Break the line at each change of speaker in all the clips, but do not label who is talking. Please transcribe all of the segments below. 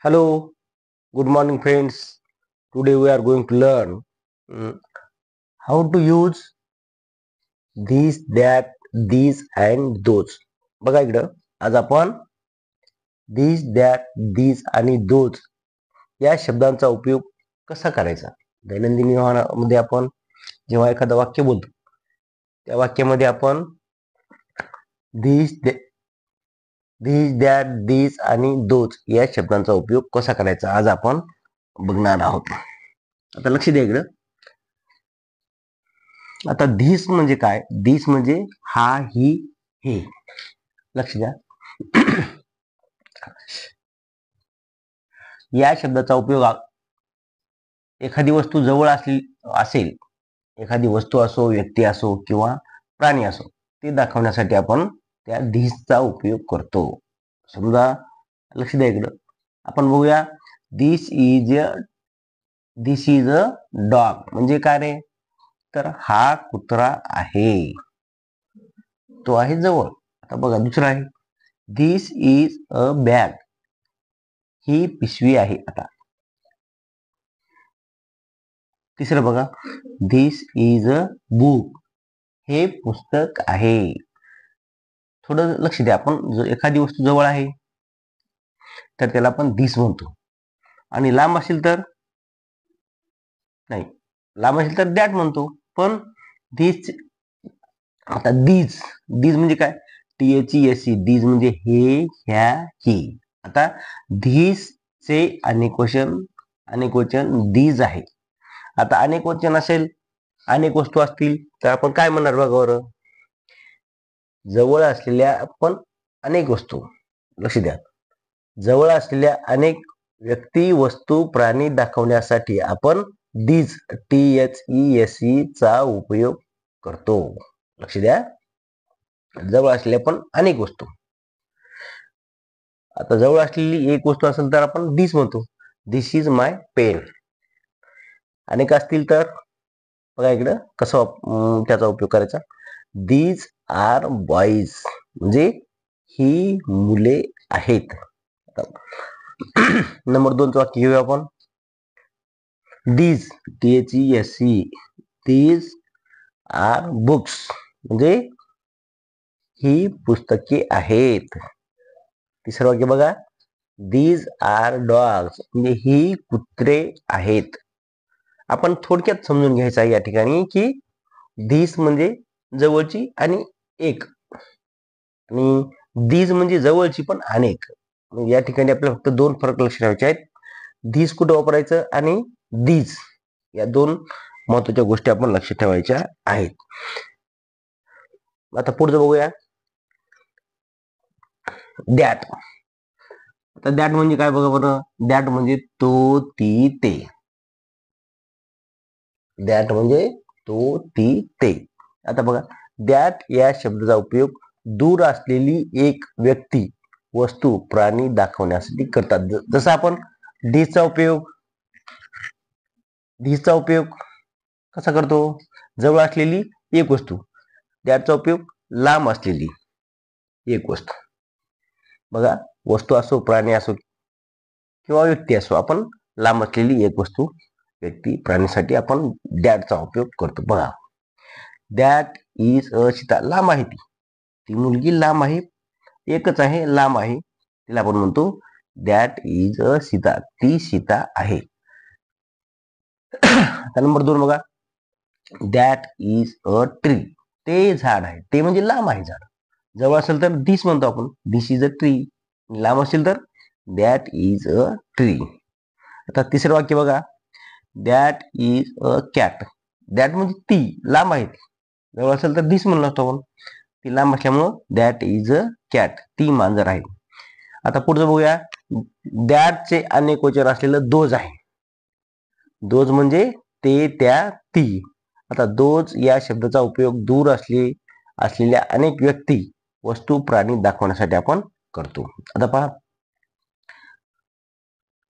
Hello, good morning, friends. Today we are going to learn mm, how to use these, that, these and those. बघा इकडं आज आपण these, that, these आणि those या शब्दांचा उपयोग कसा करायचा. दैनंदिन व्यवहारामध्ये आपण जेव्हा एखादं वाक्य बोलतो त्या वाक्यामध्ये आपण these, these, that, these आणि those या शब्दांचा उपयोग कसा करायचा आज आपण बघणार आहोत. आता लक्ष द्या इकडं. आता धीस म्हणजे काय? धीस म्हणजे हा, ही, हे. लक्ष द्या. या शब्दाचा उपयोग एखादी वस्तू जवळ असेल, एखादी वस्तू असो, व्यक्ती असो किंवा प्राणी असो, ते दाखवण्यासाठी आपण त्या धीसचा उपयोग करतो. समजा लक्ष द्या इकडं. आपण बघूया. दिस इज अ डॉग म्हणजे काय रे? तर हा कुत्रा आहे, तो आहे जवळ. आता बघा दुसरा आहे. दिस इज अ बॅग, ही पिशवी आहे. आता तिसरं बघा. दिस इज अ बुक, हे पुस्तक आहे. थोडं लक्ष द्या. आपण एखादी वस्तू जवळ आहे तर त्याला आपण दिस म्हणतो, आणि लांब असेल तर नाही, लांब असेल तर दॅट म्हणतो. पण दिस, आता दीज, दीज म्हणजे काय? THESE, दीज म्हणजे हे, ह्या, ही. आता धीस चे अनेक वचन दीज आहे. आता अनेक वचन असेल, अनेक वस्तू असतील तर आपण काय म्हणणार बघा बरं? जवळ असलेल्या आपण अनेक वस्तू, लक्ष द्या, जवळ असलेल्या अनेक व्यक्ती, वस्तू, प्राणी दाखवण्यासाठी आपण दीज THESE चा उपयोग करतो. लक्ष द्या. जवळ असलेल्या पण अनेक वस्तू. आता जवळ असलेली एक वस्तू असेल तर आपण दिस म्हणतो. दिस इज माय पेन. अनेक असतील तर बघा इकडं कसं त्याचा उपयोग करायचा. दीज आर बॉईज म्हणजे ही मुले आहेत. नंबर 2 वाक्य घेऊया आपण. These THESE, these are books म्हणजे ही पुस्तके आहेत. तिसरं वाक्य बघा. दीज आर डॉग्स म्हणजे ही कुत्रे आहेत. आपण थोडक्यात समजून घ्यायचं आहे या ठिकाणी की धीस म्हणजे जवळची आणि एक, आणि दीज म्हणजे जवळची पण अनेक. या ठिकाणी आपल्याला फक्त दोन फरक लक्ष ठेवायचे आहेत. धीस कुठं वापरायचं आणि दीज, या दोन महत्वाच्या गोष्टी आपण लक्ष ठेवायच्या आहेत. आता पुढचं बघूया. दॅट. आता दॅट म्हणजे काय बघा बरं? दॅट म्हणजे तो, ती, ते. दॅट म्हणजे तो, ती, ते. आता बघा, दॅट या शब्दाचा उपयोग दूर असलेली एक व्यक्ती, वस्तू, प्राणी दाखवण्यासाठी करतात. जसं आपण धीसचा उपयोग कसा करतो? जवळ असलेली एक वस्तू. दॅटचा उपयोग लांब असलेली एक वस्तू. बघा, वस्तू असो, प्राणी असो किंवा व्यक्ती असो, आपण लांब असलेली एक वस्तू, व्यक्ती, प्राणीसाठी आपण दॅटचा उपयोग करतो. बघा, दॅट इज अ सीता. लांब आहे ती मुलगी लांब आहे, एकच आहे, लांब आहे, तिला आपण म्हणतो दॅट इज अ सीता, ती सीता आहे. नंबर 2 बघा. दॅट इज अ ट्री, ते झाड आहे. ते म्हणजे लांब आहे झाड. जवळ असेल तर दिस म्हणतो आपण, दिस इज अ ट्री. लांब असेल तर दॅट इज अ ट्री. आता तिसरं वाक्य बघा. That is a cat. That म्हणजे ती लांब आहे, जवळ असेल तर दिस म्हणलं असतो आपण, ती लांब असल्यामुळं दॅट इज अ कॅट, ती मांजर आहे. आता पुढचं बघूया. दॅटचे अनेक वचन असलेलं दोज आहे. दोज म्हणजे ते, त्या, ती. आता दोज या शब्दाचा उपयोग दूर असलेल्या अनेक व्यक्ती, वस्तू, प्राणी दाखवण्यासाठी आपण करतो. आता पहा,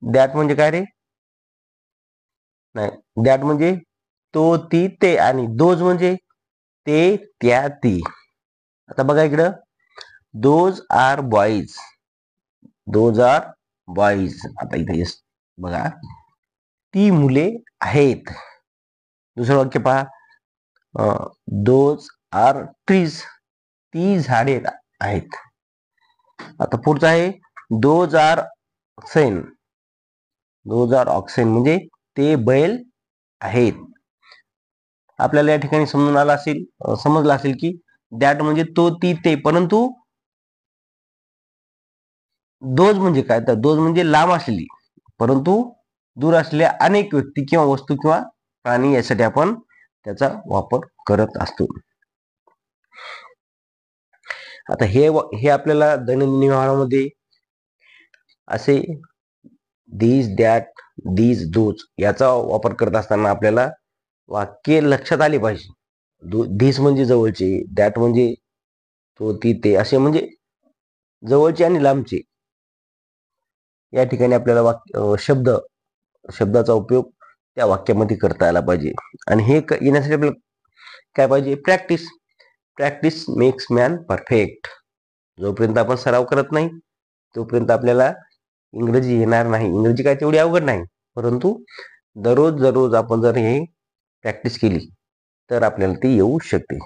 दॅट म्हणजे काय रे? नाही, दॅट म्हणजे तो, ती, ते, आणि दोज म्हणजे ते, त्या, ती. आता बघा इकडं. Those are boys, those are boys. आता इथे बघा, ती मुले आहेत. दुसरं वाक्य पहा, दोज आर ट्रीज, ती झाडे आहेत. आता पुढचं आहे दोज आर ऑक्सेन, दोज आर ऑक्सेन म्हणजे ते बैल आहेत. आपल्याला या ठिकाणी समजलं असेल की दॅट म्हणजे तो, ती, ते, परंतु दोज म्हणजे काय, तर दोज म्हणजे लांब असलेली परंतु दूर असलेल्या अनेक व्यक्ती किंवा वस्तू किंवा प्राणी यासाठी आपण त्याचा वापर करत असतो. आता हे आपल्याला दैनंदिन व्यवहारामध्ये असे दीज, दॅट, दीज, दोज याचा वापर करत असताना आपल्याला वाक्य लक्षात आले पाहिजे. धीस म्हणजे जवळचे, दॅट म्हणजे तो, ती, ते असे म्हणजे जवळचे आणि लांबचे. या ठिकाणी आपल्याला शब्दाचा उपयोग त्या वाक्यामध्ये करता आला पाहिजे. आणि हे येण्यासाठी आपल्याला काय पाहिजे, practice. Practice makes man perfect. जोपर्यंत आपण सराव करत नाही तोपर्यंत आपल्याला इंग्रजी येणार नाही. इंग्रजी काय तेवढी अवघड नाही, परंतु दररोज आपण जर हे प्रॅक्टिस केली तर आपल्याला ती येऊ शकते.